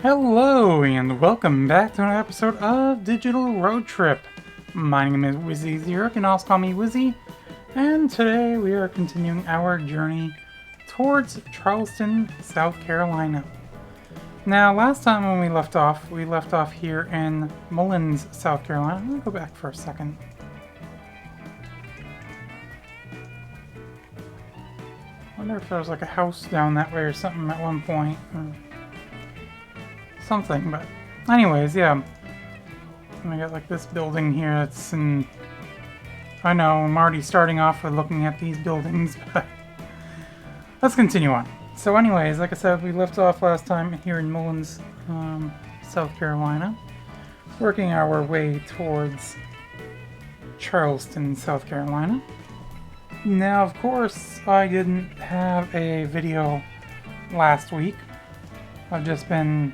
Hello and welcome back to another episode of Digital Road Trip. My name is Wizzy. You can also call me Wizzy, and today we are continuing our journey towards Charleston, South Carolina. Now, last time when we left off here in Mullins, South Carolina. Let me go back for a second. I wonder if there was like a house down that way or something at one point. Or something, but anyways, yeah. And I got like this building here that's in... I know, I'm already starting off with looking at these buildings, but let's continue on. So anyways, like I said, we left off last time here in Mullins, South Carolina, working our way towards Charleston, South Carolina. Now, of course, I didn't have a video last week. I've just been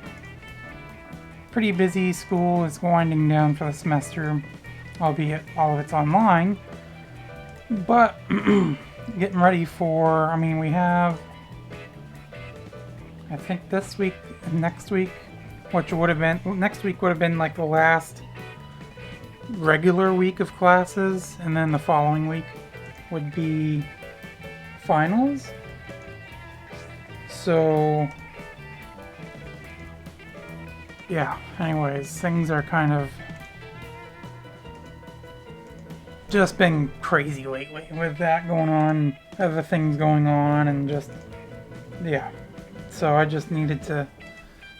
pretty busy. School is winding down for the semester, albeit all of it's online. But getting ready for, we have, I think this week and next week, which would have been, next week would have been like the last regular week of classes, and then the following week would be finals. So yeah, anyways, things are kind of just been crazy lately with that going on, other things going on, and just, yeah. So I just didn't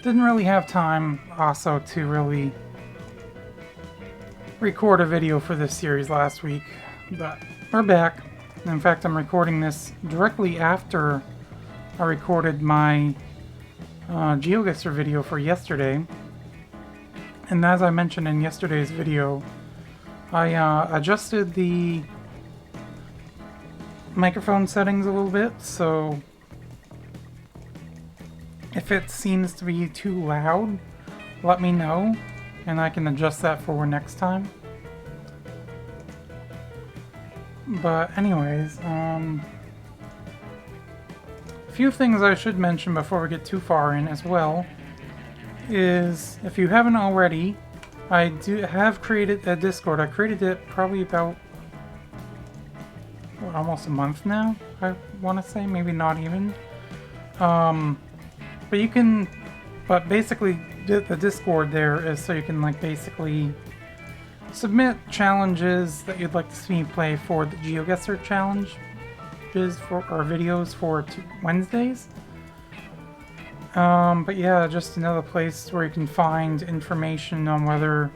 really have time also to really record a video for this series last week, but we're back. In fact, I'm recording this directly after I recorded my GeoGuessr video for yesterday. And as I mentioned in yesterday's video, I adjusted the microphone settings a little bit, so if it seems to be too loud, let me know, and I can adjust that for next time. But anyways, a few things I should mention before we get too far in as well is, if you haven't already, I have created a Discord. I created it probably about almost a month now, I want to say, maybe not even. But you can, but basically the Discord there is so you can like basically submit challenges that you'd like to see me play for the GeoGuessr challenges for our videos for Wednesdays. But yeah, just another place where you can find information on whether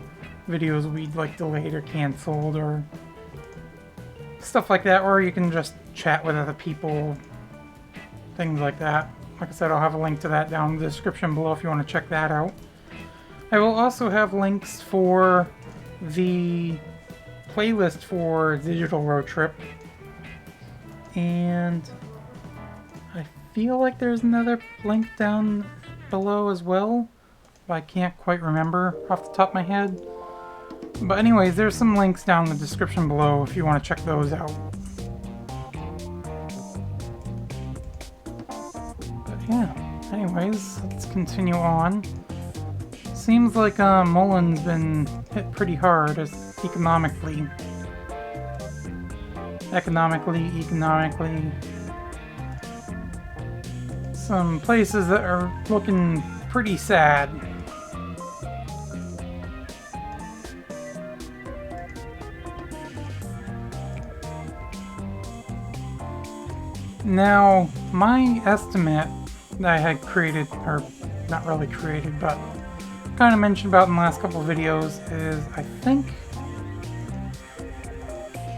videos will be like delayed or canceled or stuff like that, or you can just chat with other people, things like that. Like I said, I'll have a link to that down in the description below if you want to check that out. I will also have links for the playlist for Digital Road Trip, and I feel like there's another link down below as well, but I can't quite remember off the top of my head. But anyways, there's some links down in the description below if you want to check those out. But yeah, anyways, let's continue on. Seems like Mullins been hit pretty hard economically. Some places that are looking pretty sad. Now, my estimate that I had created, or not really created, but kind of mentioned about in the last couple of videos, is I think,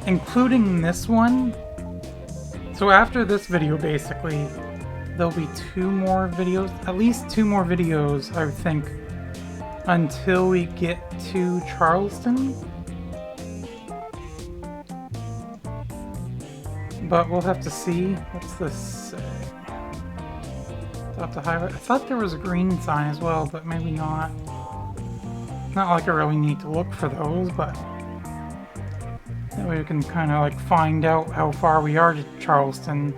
including this one, so after this video basically, there'll be two more videos, at least two more videos, I would think, until we get to Charleston. But we'll have to see. What's this say? Stop the highway. I thought there was a green sign as well, but maybe not. Not like I really need to look for those, but that way we can kind of like find out how far we are to Charleston.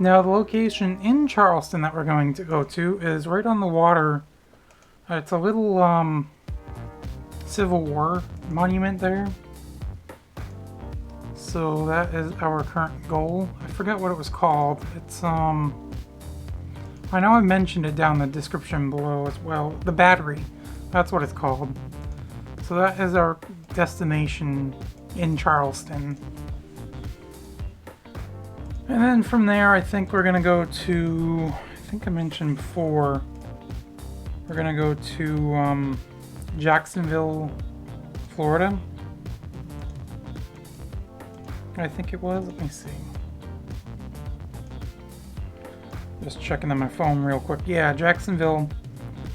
Now, the location in Charleston that we're going to go to is right on the water. It's a little Civil War monument there. So that is our current goal. I forgot what it was called. It's I know I mentioned it down in the description below as well. The Battery. That's what it's called. So that is our destination in Charleston. And then from there, I think we're gonna go to, I think I mentioned before, we're gonna go to Jacksonville, Florida. I think it was. Let me see. Just checking on my phone real quick. Yeah, Jacksonville,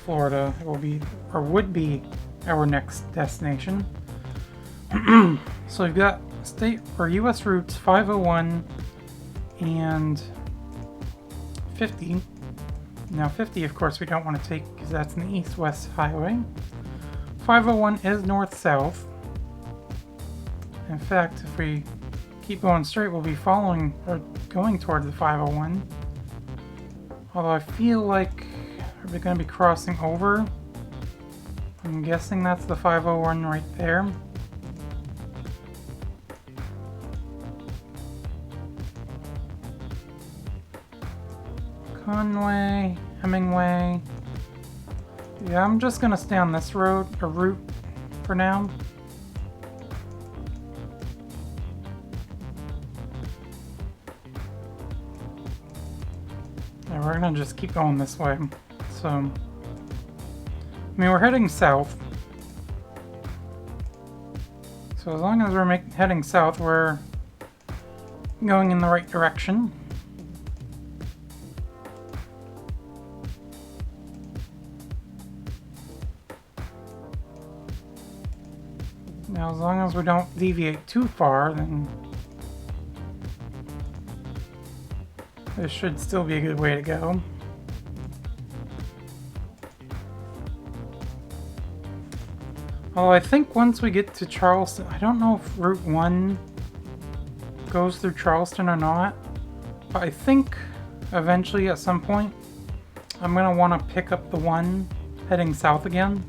Florida will be, or would be, our next destination. So we've got state or U.S. routes 501 and 50. Now 50, of course, we don't want to take because that's an east-west highway. 501 is north-south. In fact, if we keep going straight, we'll be following or going towards the 501. Although I feel like, are we going to be crossing over? I'm guessing that's the 501 right there. Conway, Hemingway. Yeah, I'm just going to stay on this road, or route, for now. Yeah, we're gonna just keep going this way. So, I mean, we're heading south. So as long as we're heading south, we're going in the right direction. Now, as long as we don't deviate too far, then this should still be a good way to go. Although I think once we get to Charleston, I don't know if Route 1 goes through Charleston or not, but I think eventually at some point I'm going to want to pick up the one heading south again.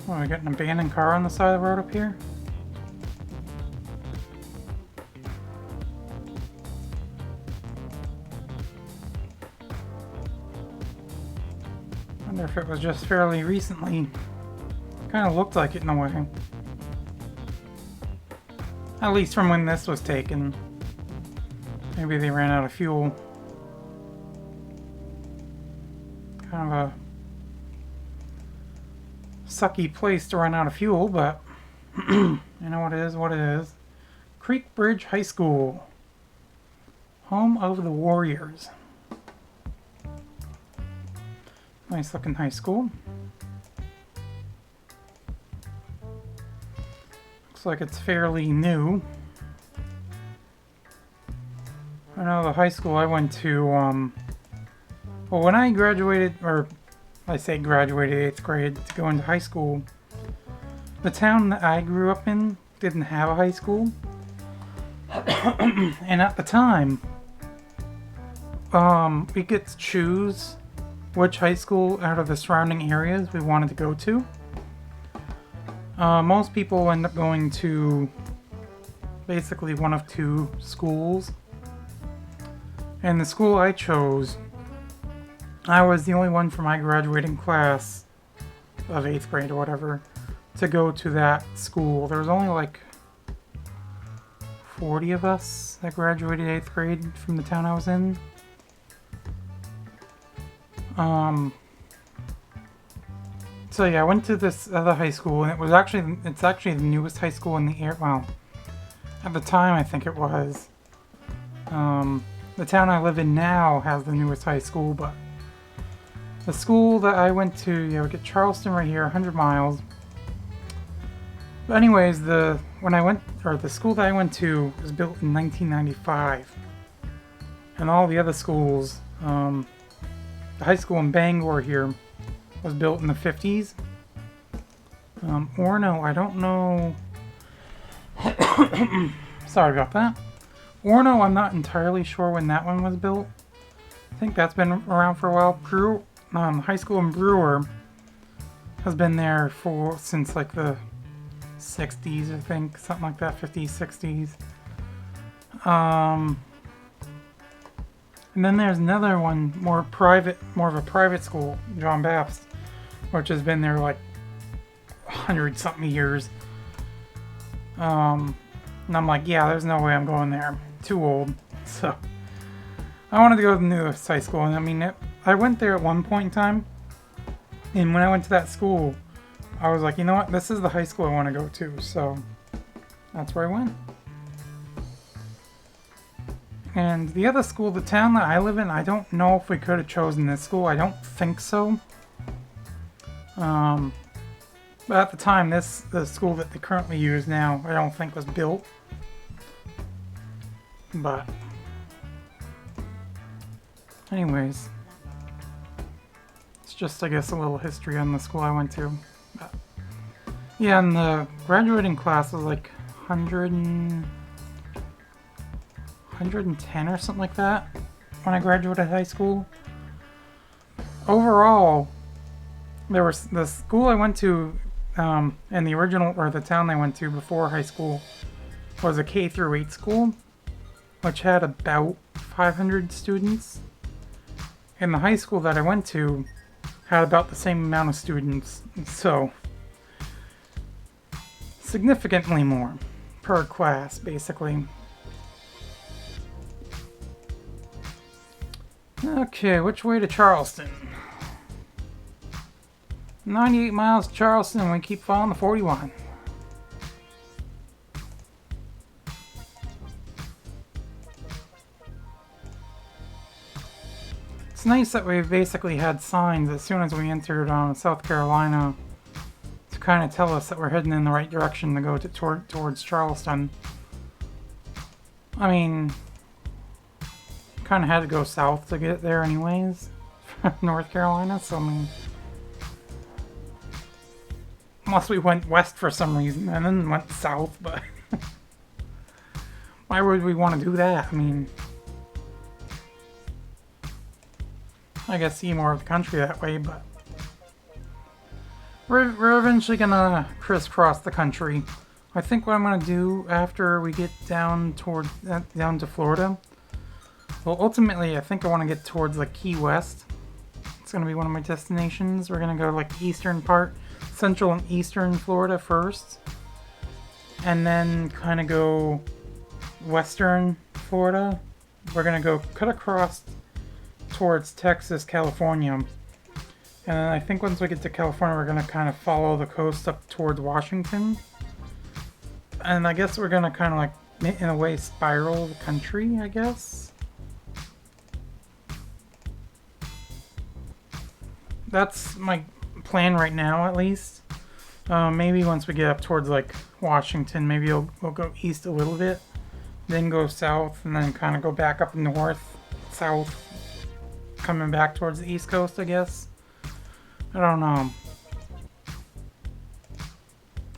Oh, we got an abandoned car on the side of the road up here? I wonder if it was just fairly recently. Kind of looked like it in a way. At least from when this was taken. Maybe they ran out of fuel. Kind of a sucky place to run out of fuel, but you know what it is. Creek Bridge High School. Home of the Warriors. Nice looking high school. Looks like it's fairly new. I know the high school I went to, well, when I graduated, or I say graduated 8th grade to go into high school, the town that I grew up in didn't have a high school. And at the time, we get to choose which high school out of the surrounding areas we wanted to go to. Most people end up going to basically one of two schools. And the school I chose, I was the only one from my graduating class of 8th grade or whatever to go to that school. There was only like 40 of us that graduated 8th grade from the town I was in. So yeah, I went to this other high school, and it's actually the newest high school in the area. Well, at the time I think it was. The town I live in now has the newest high school, but the school that I went to, yeah, we get Charleston right here, 100 miles. But anyways, the school that I went to was built in 1995, and all the other schools, the high school in Bangor here was built in the 50s. Or no, I don't know. Sorry about that. Orno, I'm not entirely sure when that one was built. I think that's been around for a while. High school in Brewer has been there since like the 60s, I think, something like that, 50s, 60s. And then there's another one, more of a private school, John Baptist, which has been there like 100-something years. And I'm like, yeah, there's no way I'm going there. Too old. So I wanted to go to the newest high school, and I mean, I went there at one point in time, and when I went to that school, I was like, you know what, this is the high school I want to go to, so that's where I went. And the other school, the town that I live in, I don't know if we could have chosen this school. I don't think so. But at the time, the school that they currently use now, I don't think was built. But anyways, it's just, I guess, a little history on the school I went to. But yeah, and the graduating class was like 110 or something like that when I graduated high school. Overall, there was the school I went to, and the original, or the town I went to before high school, was a K through 8 school, which had about 500 students. And the high school that I went to had about the same amount of students, so significantly more per class, basically. Okay, which way to Charleston? 98 miles to Charleston, and we keep following the 41. It's nice that we basically had signs as soon as we entered South Carolina to kind of tell us that we're heading in the right direction to go towards Charleston. I mean, kind of had to go south to get there anyways, North Carolina, so I mean, unless we went west for some reason and then went south, but why would we want to do that? I mean, I guess see more of the country that way, but we're eventually gonna crisscross the country. I think what I'm gonna do after we get down to Florida, well, ultimately, I think I want to get towards like Key West. It's going to be one of my destinations. We're going to go like eastern part, central and eastern Florida first. And then kind of go western Florida. We're going to go cut across towards Texas, California. And then I think once we get to California, we're going to kind of follow the coast up towards Washington. And I guess we're going to kind of like, in a way, spiral the country, I guess. That's my plan right now, at least. Maybe once we get up towards like Washington, maybe we'll go east a little bit, then go south, and then kind of go back up north, south, coming back towards the East Coast, I guess. I don't know.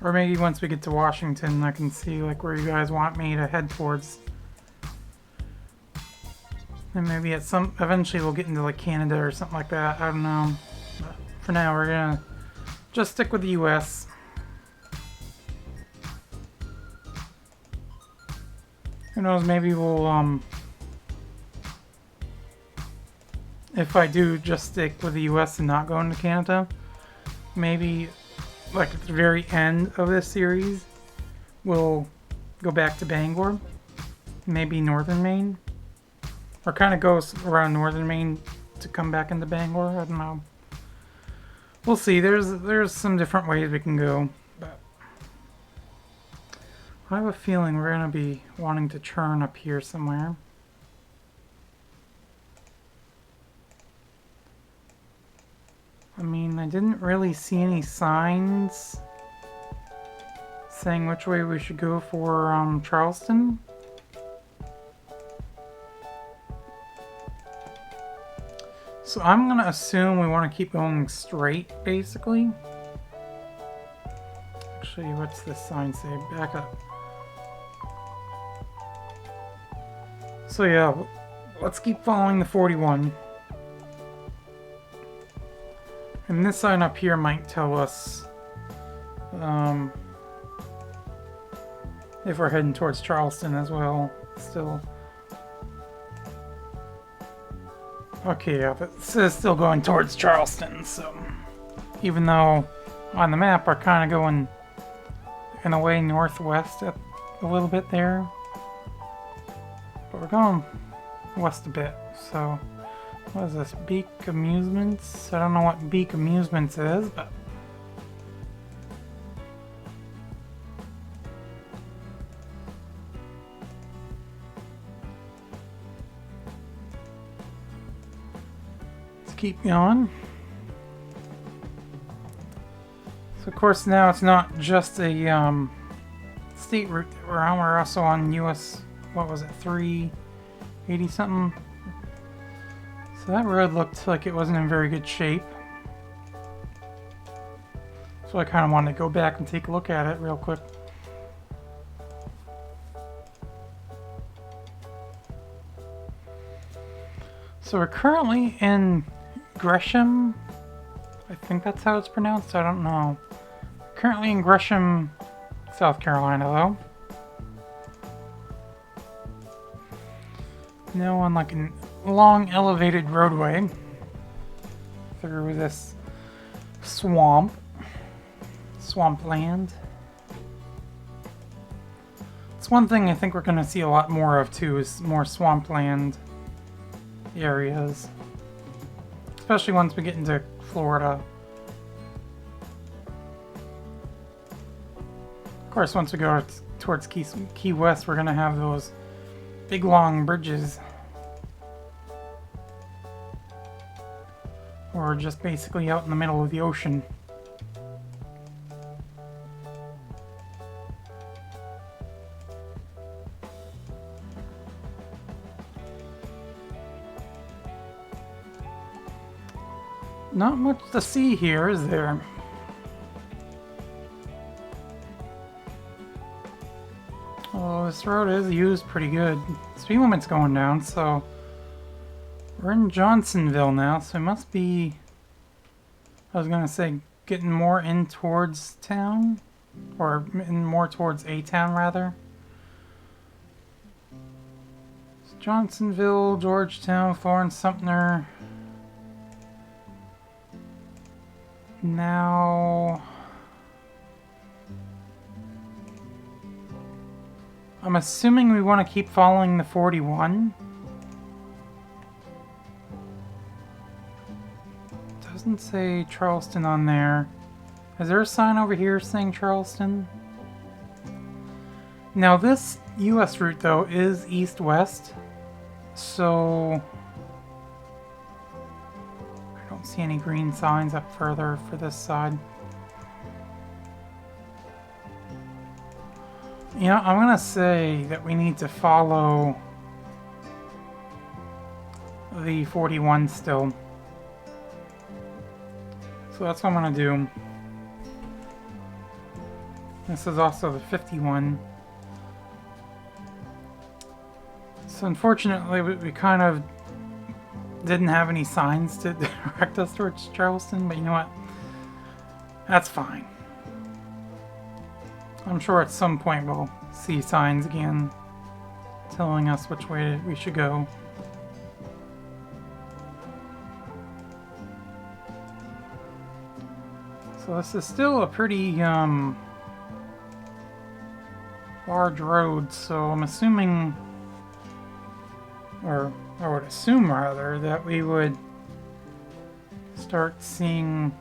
Or maybe once we get to Washington, I can see like where you guys want me to head towards. And maybe eventually we'll get into like Canada or something like that. I don't know. But for now, we're gonna just stick with the US. Who knows, maybe we'll, if I do just stick with the US and not go into Canada, maybe like at the very end of this series, we'll go back to Bangor, maybe northern Maine, or kind of go around northern Maine to come back into Bangor. I don't know. We'll see. There's some different ways we can go, but I have a feeling we're gonna be wanting to churn up here somewhere. I mean, I didn't really see any signs saying which way we should go for Charleston. So I'm gonna assume we want to keep going straight, basically. Actually, what's this sign say? Back up. So yeah, let's keep following the 41. And this sign up here might tell us if we're heading towards Charleston as well, still. Okay, yeah, but this is still going towards Charleston, so even though on the map we're kind of going in a way northwest a little bit there, but we're going west a bit, so what is this, Beak Amusements? I don't know what Beak Amusements is, but keep going. So of course now it's not just a state route that we're on, we're also on US, what was it, 380 something? So that road looked like it wasn't in very good shape. So I kind of wanted to go back and take a look at it real quick. So we're currently in Gresham, I think that's how it's pronounced, I don't know. Currently in Gresham, South Carolina though. Now on like a long elevated roadway through this swampland. It's one thing I think we're going to see a lot more of too, is more swampland areas. Especially once we get into Florida. Of course, once we go towards Key West, we're going to have those big long bridges. Or just basically out in the middle of the ocean. Not much to see here, is there? Oh, this road is used pretty good. Speed limit's going down, so we're in Johnsonville now, so it must be, I was gonna say, getting more in towards town, or more towards a town rather. It's Johnsonville, Georgetown, Florence, Sumter. Now, I'm assuming we want to keep following the 41. Doesn't say Charleston on there. Is there a sign over here saying Charleston? Now this US route though is east-west, so I don't see any green signs up further for this side. You know, I'm gonna say that we need to follow the 41 still. So that's what I'm gonna do. This is also the 51. So unfortunately, we kind of didn't have any signs to direct us towards Charleston, but you know what? That's fine. I'm sure at some point we'll see signs again telling us which way we should go. So this is still a pretty large road, so I'm assuming, or I would assume rather, that we would start seeing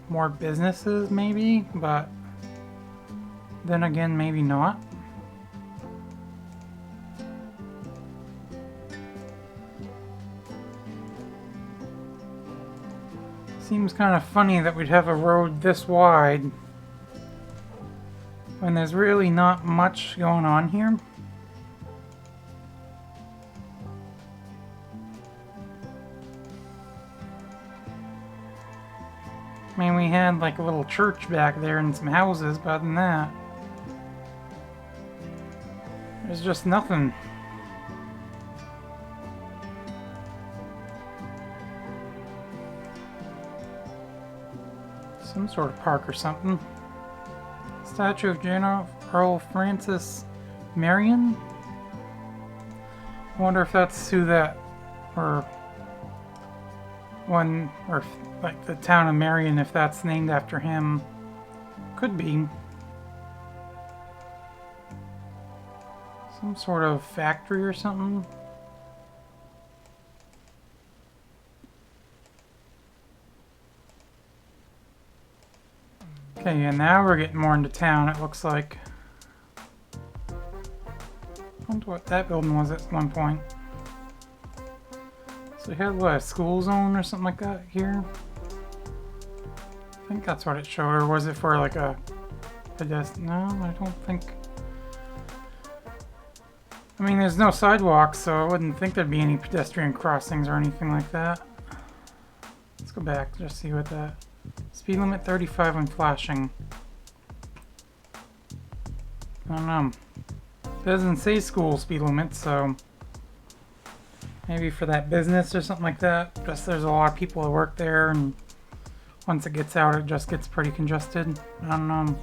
more businesses maybe, but then again, maybe not. Seems kind of funny that we'd have a road this wide when there's really not much going on here. I mean, we had like a little church back there and some houses, but other than that, there's just nothing. Some sort of park or something. Statue of General Earl Francis Marion? I wonder if that's who that, or one, or like the town of Marion, if that's named after him. Could be. Some sort of factory or something. Okay, and now we're getting more into town, it looks like. I wonder what that building was at one point. So we had, what, a school zone or something like that here? I think that's what it showed, or was it for like a pedestrian? No, I don't think. I mean, there's no sidewalks, so I wouldn't think there'd be any pedestrian crossings or anything like that. Let's go back, just see what that... Speed limit 35 when flashing. I don't know. It doesn't say school speed limit, so... Maybe for that business or something like that. Just there's a lot of people that work there, and once it gets out, it just gets pretty congested. I don't know.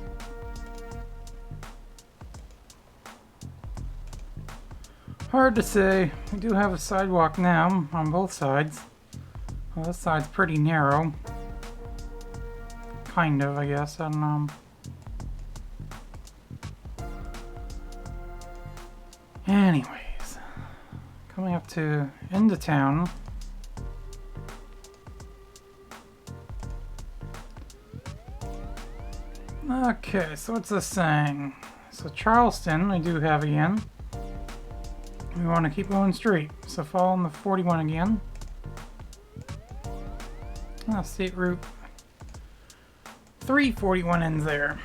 Hard to say. We do have a sidewalk now on both sides. Well, this side's pretty narrow. Kind of, I guess. I don't know. Anyways, coming up to into town. Okay, so what's this saying? So Charleston, we do have again. We want to keep going straight, so follow on the 41 again. State Route 341 ends there.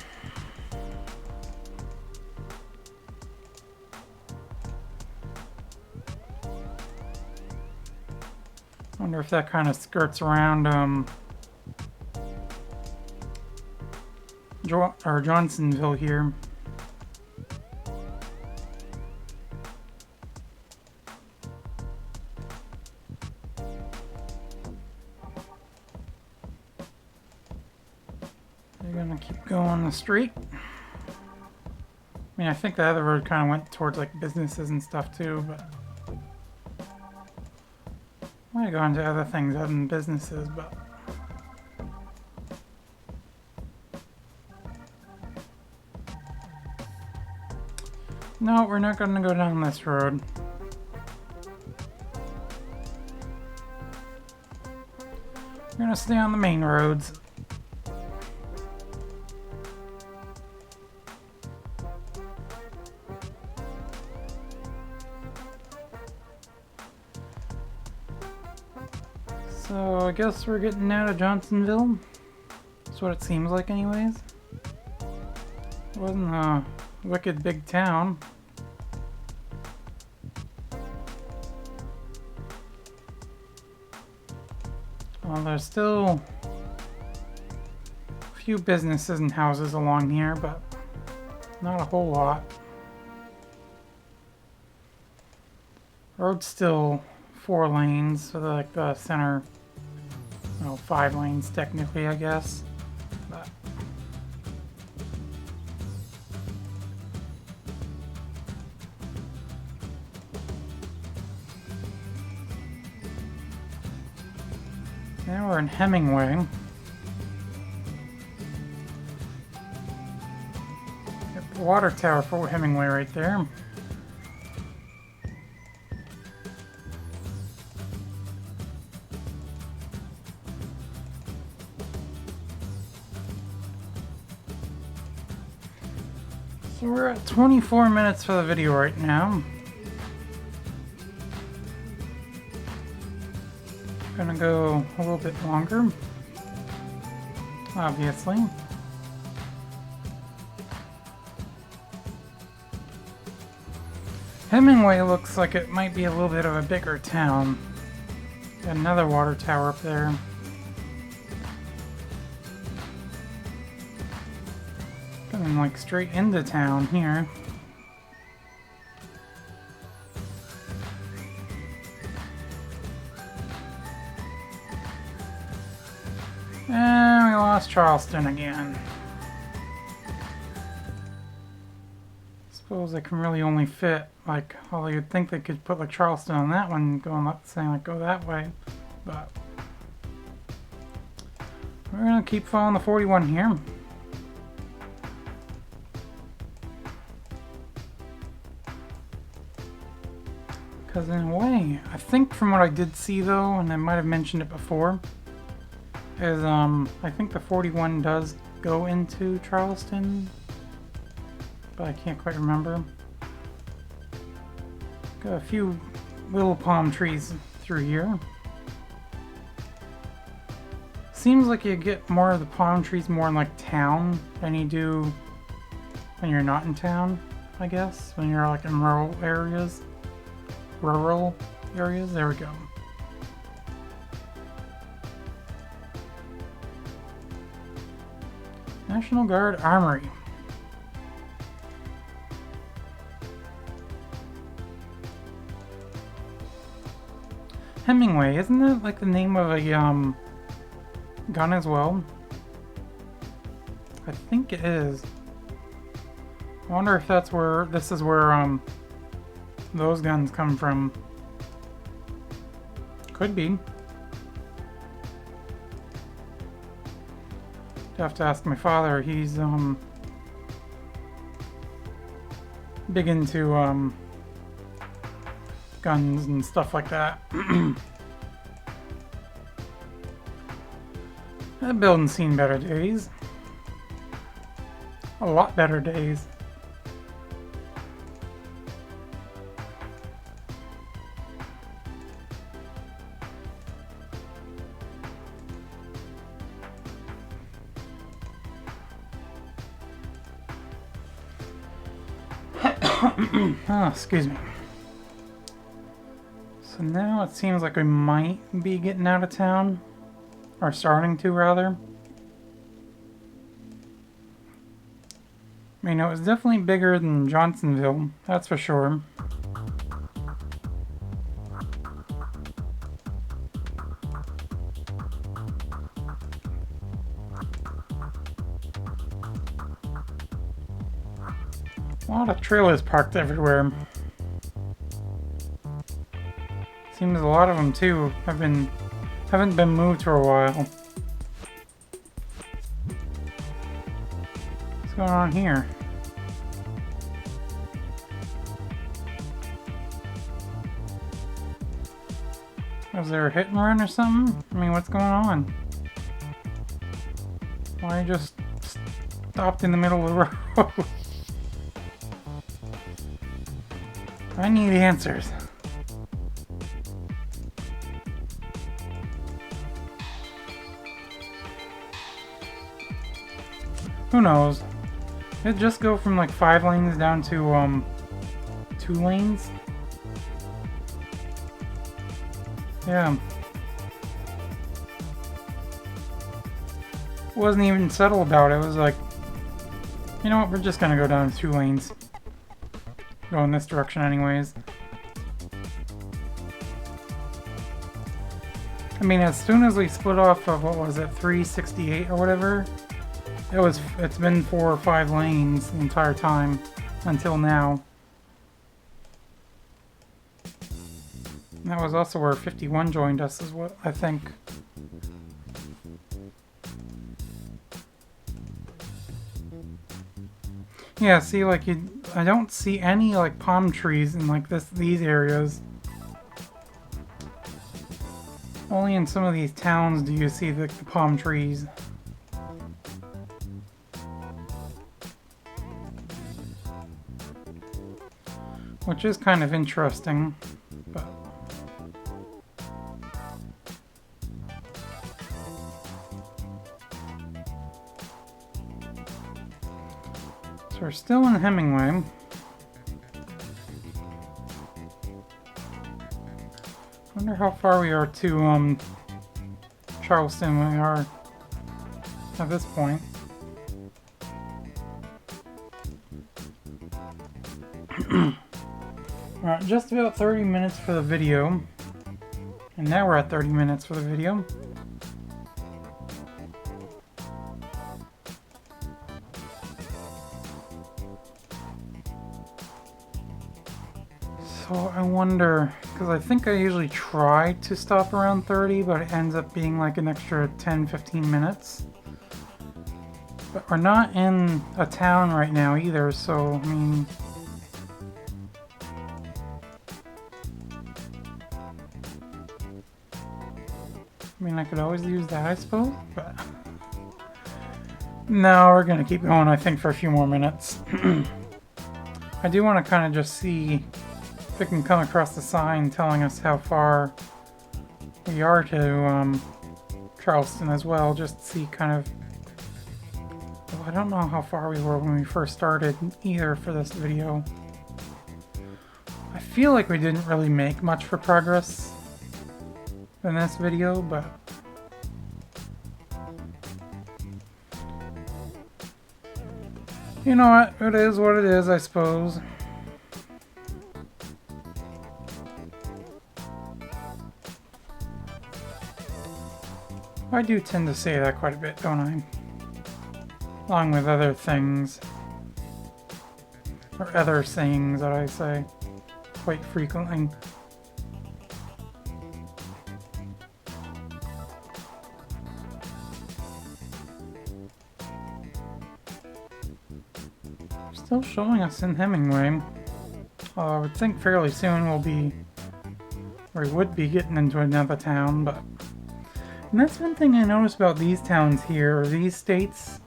Wonder if that kind of skirts around Johnsonville here. They're gonna keep going the street. I mean, I think the other road kind of went towards like businesses and stuff too, but I might go into other things other than businesses, but no, we're not gonna go down this road. We're gonna stay on the main roads. So I guess we're getting out of Johnsonville. That's what it seems like anyways. It wasn't a wicked big town. Well, there's still a few businesses and houses along here, but not a whole lot. Road's still 4 lanes, so like the center, well, 5 lanes technically, I guess. But now we're in Hemingway. Got the water tower for Hemingway right there. So we're at 24 minutes for the video right now. Gonna go a little bit longer, obviously. Hemingway looks like it might be a little bit of a bigger town. Got another water tower up there. Coming like straight into town here. And we That's Charleston again. Suppose they can really only fit, like, although you'd think they could put like Charleston on that one, going saying like go that way, but we're gonna keep following the 41 here. Because in a way, I think from what I did see though, and I might have mentioned it before, is I think the 41 does go into Charleston, but I can't quite remember. Got a few little palm trees through here. Seems like you get more of the palm trees more in like town than you do when you're not in town, I guess. When you're like in rural areas. There we go. National Guard Armory. Hemingway, isn't that like the name of a gun as well? I think it is. I wonder if that's where this is where those guns come from. Could be. I'd have to ask my father. He's big into guns and stuff like that. That building's seen better days. A lot better days. Oh, excuse me. So now it seems like we might be getting out of town. Or starting to, rather. I mean, it was definitely bigger than Johnsonville, that's for sure. A lot of trailers parked everywhere. Seems a lot of them too haven't been moved for a while. What's going on here? Was there a hit and run or something? I mean, what's going on? Why just stopped in the middle of the road? I need answers. Who knows? It'd just go from like 5 lanes down to 2 lanes. Yeah. Wasn't even subtle about it. It was like, you know what, we're just gonna go down 2 lanes. Go in this direction anyways. I mean, as soon as we split off of, what was it, 368 or whatever, it's been 4 or 5 lanes the entire time until now. And that was also where 51 joined us, is what I think. Yeah, see, like I don't see any like palm trees in like these areas. Only in some of these towns do you see the palm trees. Which is kind of interesting, but so we're still in Hemingway. Wonder how far we are to Charleston we are at this point. Alright, just about 30 minutes for the video. And now we're at 30 minutes for the video. So I wonder, because I think I usually try to stop around 30, but it ends up being like an extra 10-15 minutes. But we're not in a town right now either, so I mean I could always use that, I suppose, but no, we're gonna keep going, I think, for a few more minutes. I do want to kind of just see if we can come across the sign telling us how far we are to Charleston as well, just to see kind of... Well, I don't know how far we were when we first started either for this video. I feel like we didn't really make much for progress in this video, but... You know what? It is what it is, I suppose. I do tend to say that quite a bit, don't I? Along with other things. Or other sayings that I say quite frequently. Still showing us in Hemingway. I would think fairly soon we'll be, or we would be getting into another town, but... And that's one thing I noticed about these towns here, or these states,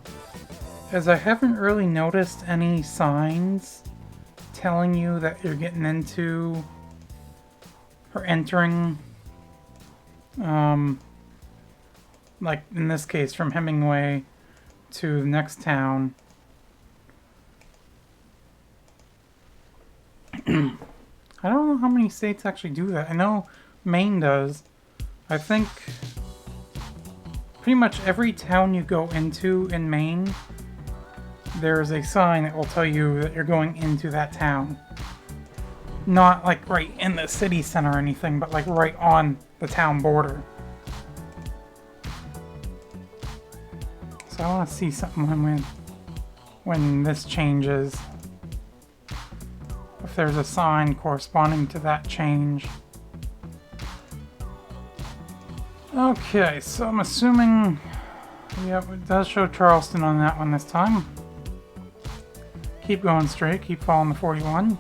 is I haven't really noticed any signs telling you that you're getting into, or entering, like in this case from Hemingway to the next town. I don't know how many states actually do that. I know Maine does. I think pretty much every town you go into in Maine, there's a sign that will tell you that you're going into that town. Not like right in the city center or anything, but like right on the town border. So I want to see something when this changes. If there's a sign corresponding to that change. Okay, so I'm assuming, yep, it does show Charleston on that one this time. Keep going straight, keep following the 41.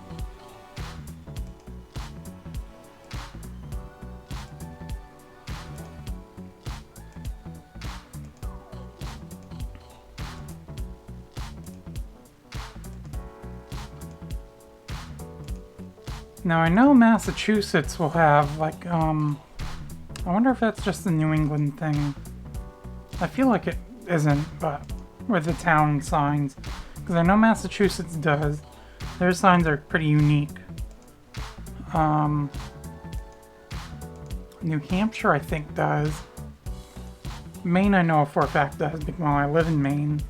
Now I know Massachusetts will have, like, I wonder if that's just the New England thing. I feel like it isn't, but with the town signs. Because I know Massachusetts does. Their signs are pretty unique. New Hampshire, I think, does. Maine, I know for a fact does, because I live in Maine.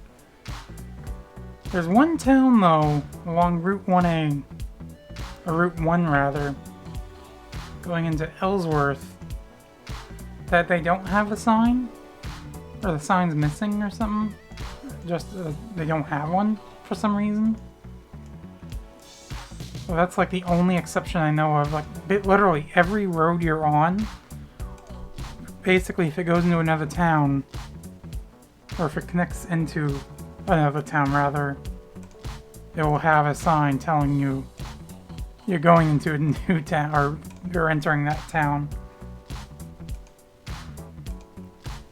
There's one town, though, along Route 1A. Or Route 1, rather. Going into Ellsworth. That they don't have a sign? Or the sign's missing or something? Just, they don't have one for some reason? So that's like the only exception I know of. Like, literally every road you're on, basically if it goes into another town, or if it connects into another town rather, it will have a sign telling you you're going into a new town, or you're entering that town.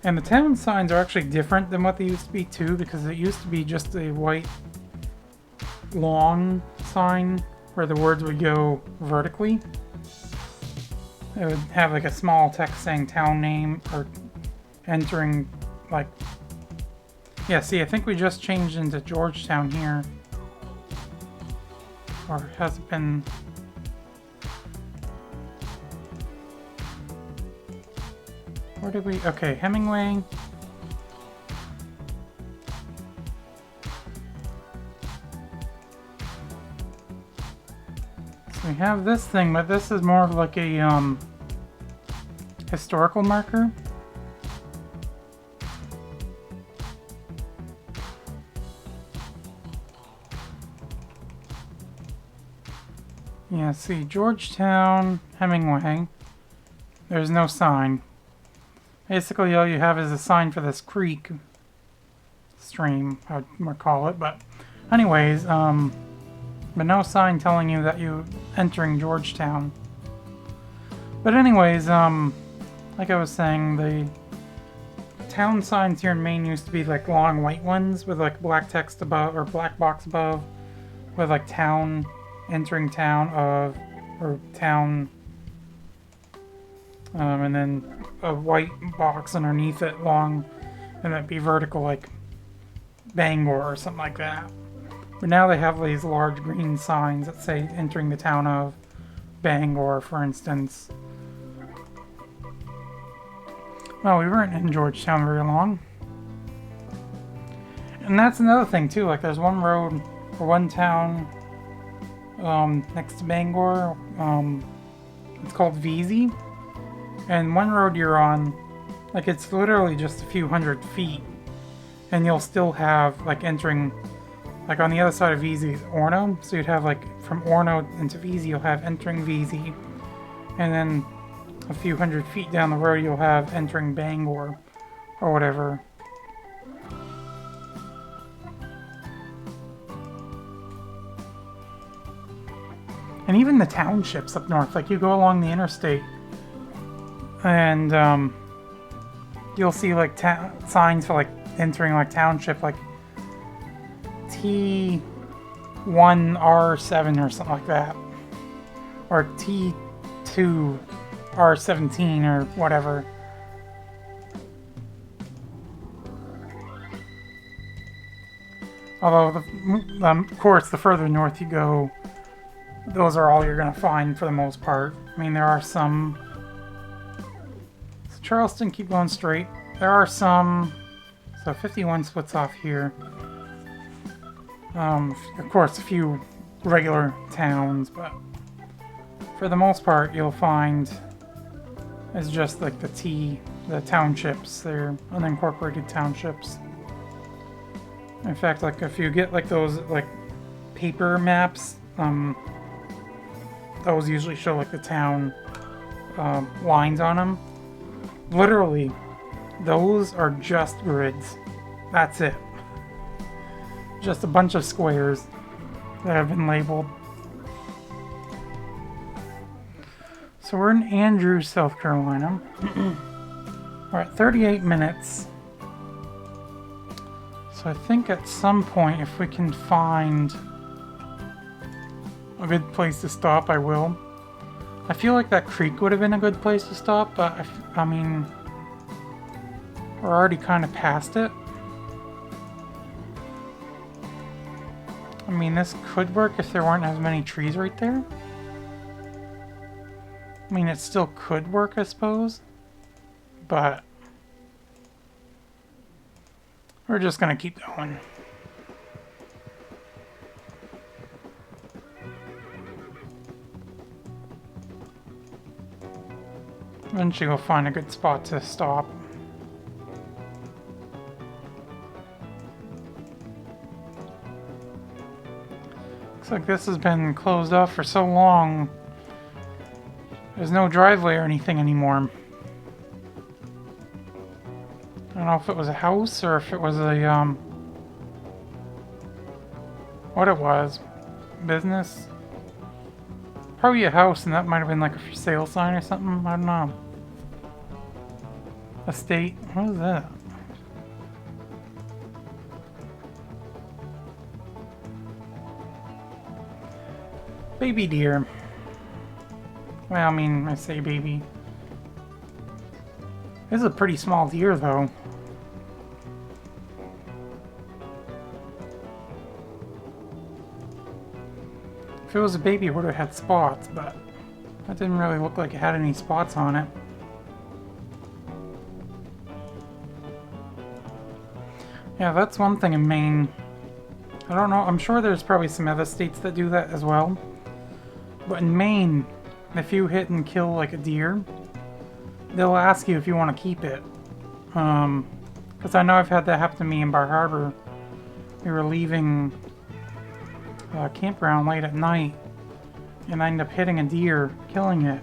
And the town signs are actually different than what they used to be too, because it used to be just a white long sign where the words would go vertically. It would have like a small text saying town name or entering, like... Yeah, see, I think we just changed into Georgetown here. Or has it been... Where did we... Okay, Hemingway. So we have this thing, but this is more of like a historical marker. Yeah, see, Georgetown, Hemingway. There's no sign. Basically, all you have is a sign for this creek. Stream, I'd more call it, but anyways, but no sign telling you that you're entering Georgetown. But anyways, like I was saying, the town signs here in Maine used to be like long white ones with like black text above, or black box above, with like town, entering town of, or town, and then a white box underneath it long, and that'd be vertical like Bangor or something like that. But now they have these large green signs that say entering the town of Bangor, for instance. Well, we weren't in Georgetown very long. And that's another thing too, like there's one road or one town next to Bangor, it's called Veazey. And one road you're on, like it's literally just a few hundred feet. And you'll still have, like, entering, like, on the other side of Veazey is Orno. So you'd have, like, from Orno into Veazey, you'll have entering Veazey. And then a few hundred feet down the road, you'll have entering Bangor, or whatever. And even the townships up north, like, you go along the interstate, and, you'll see, like, signs for, like, entering like township, like T1R7 or something like that, or T2R17 or whatever. Although, of course, the further north you go, those are all you're going to find for the most part. I mean, there are some. So Charleston, keep going straight. There are some. So 51 splits off here. Of course, a few regular towns, but for the most part, you'll find it's just like the townships. They're unincorporated townships. In fact, like if you get like those like paper maps, those usually show like the town lines on them. Literally. Those are just grids. That's it. Just a bunch of squares that have been labeled. So we're in Andrews, South Carolina. We're at 38 minutes. So I think at some point, if we can find a good place to stop, I will. I feel like that creek would have been a good place to stop, but I mean, we're already kind of past it. I mean, this could work if there weren't as many trees right there. I mean, it still could work, I suppose. But we're just gonna keep going. Eventually we'll find a good spot to stop. Looks like this has been closed off for so long. There's no driveway or anything anymore. I don't know if it was a house or if it was a, what it was. Business? Probably a house, and that might have been like a for sale sign or something. I don't know. Estate? What is that? Baby deer. Well, I mean, I say baby. This is a pretty small deer, though. If it was a baby, it would have had spots, but that didn't really look like it had any spots on it. Yeah, that's one thing in Maine. I don't know, I'm sure there's probably some other states that do that as well. But in Maine, if you hit and kill like a deer, they'll ask you if you want to keep it. Because I know I've had that happen to me in Bar Harbor. We were leaving a campground late at night, and I ended up hitting a deer, killing it.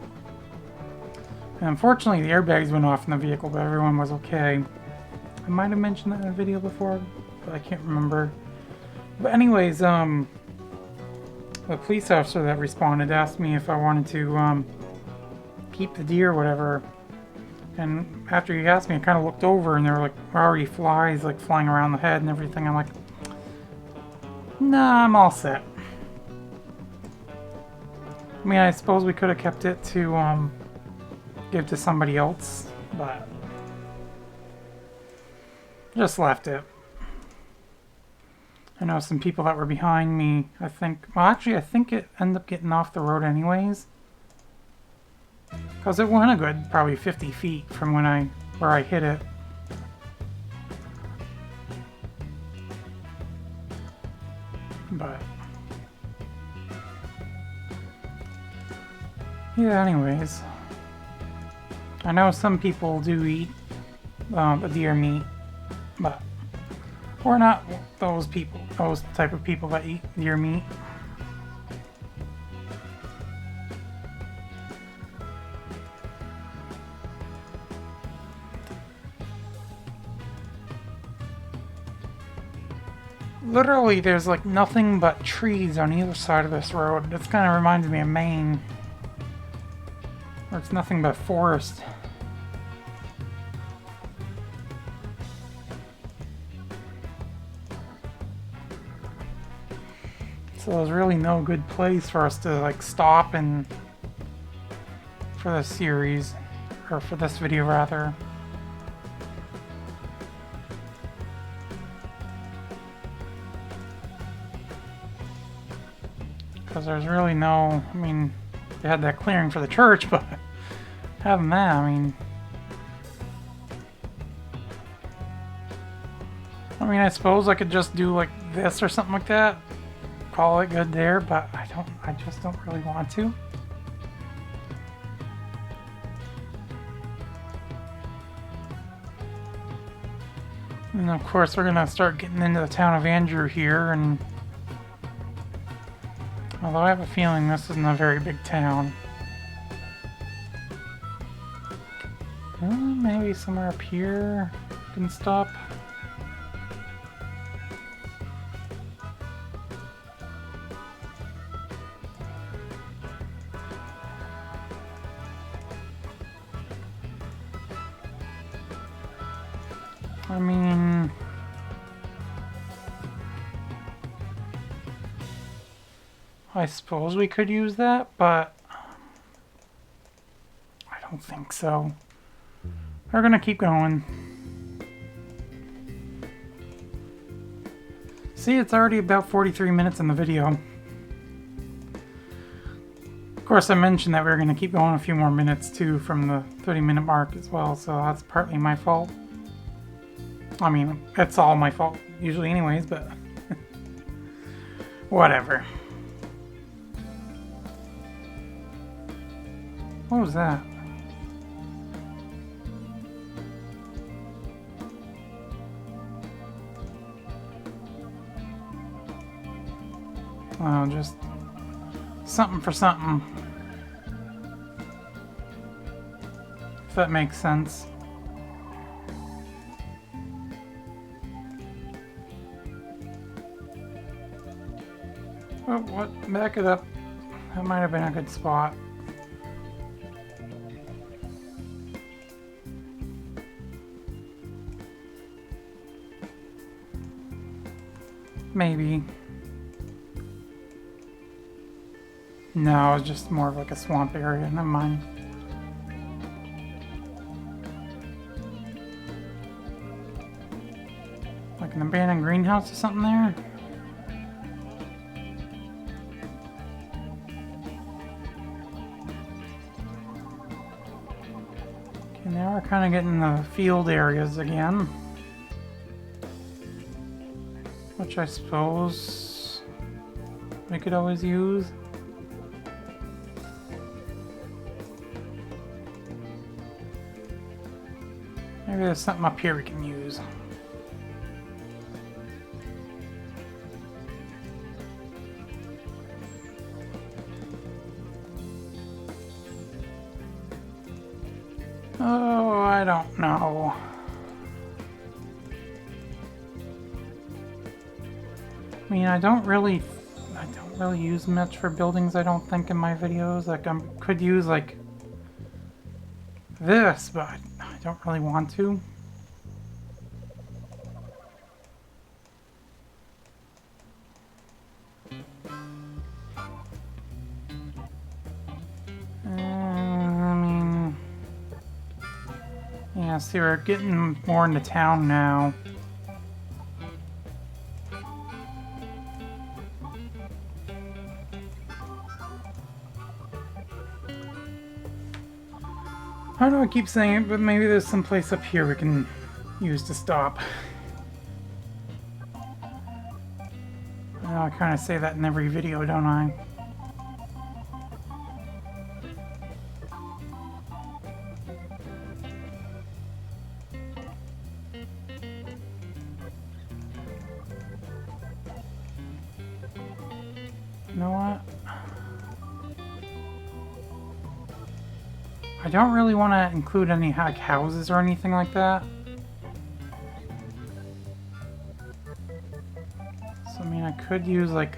And unfortunately, the airbags went off in the vehicle, but everyone was okay. I might have mentioned that in a video before, but I can't remember. But anyways, the police officer that responded asked me if I wanted to keep the deer or whatever. And after he asked me, I kind of looked over, and there were like already flies like flying around the head and everything. I'm like, nah, I'm all set. I mean, I suppose we could have kept it to give to somebody else, but just left it. I know some people that were behind me, I think, well actually I think it ended up getting off the road anyways. Because it went a good probably 50 feet from where I hit it. But yeah, anyways. I know some people do eat the deer meat, but we're not those people, those type of people that eat deer meat. Literally, there's like nothing but trees on either side of this road. This kind of reminds me of Maine, where it's nothing but forest. So there's really no good place for us to like stop and for this series, or for this video rather. Because there's really no, I mean, they had that clearing for the church, but having that, I mean, I suppose I could just do like this or something like that. Call it good there, but I just don't really want to. And of course we're gonna start getting into the town of Andrew here, and although I have a feeling this isn't a very big town. Maybe somewhere up here can stop. I mean, I suppose we could use that, but I don't think so. We're gonna keep going. See, it's already about 43 minutes in the video. Of course, I mentioned that we were gonna keep going a few more minutes too from the 30-minute mark as well, so that's partly my fault. I mean, it's all my fault usually anyways, but whatever. What was that? Oh, just something for something. If that makes sense. Oh, what? Back it up. That might have been a good spot. Maybe. No, it's just more of like a swamp area. Never mind. Like an abandoned greenhouse or something there? Okay, now we're kind of getting the field areas again. Which I suppose we could always use. Maybe there's something up here we can use. Oh, I don't know. I mean, I don't really use much for buildings, I don't think, in my videos. Like, I could use, like, this, but I don't really want to. I mean, yeah, see, we're getting more into town now. I know I keep saying it, but maybe there's some place up here we can use to stop. I know I kind of say that in every video, don't I? You know what? I don't really want to include any like houses or anything like that. So I mean, I could use like...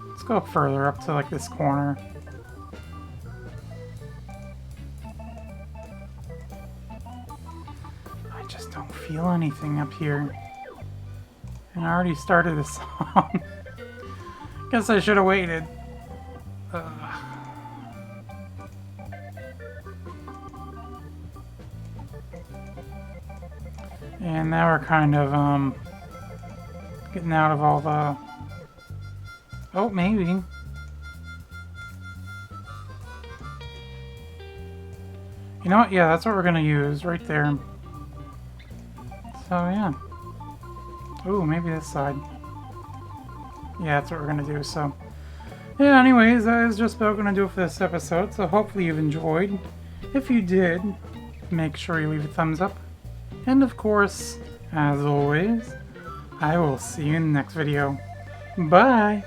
Let's go further up to like this corner. I just don't feel anything up here. And I already started a song. Guess I should have waited. And now we're kind of getting out of all the... Oh, maybe. You know what? Yeah, that's what we're gonna use right there. So yeah. Ooh, maybe this side. Yeah, that's what we're gonna do. So yeah, anyways, that is just about gonna do it for this episode. So hopefully you've enjoyed. If you did, make sure you leave a thumbs up. And of course, as always, I will see you in the next video. Bye!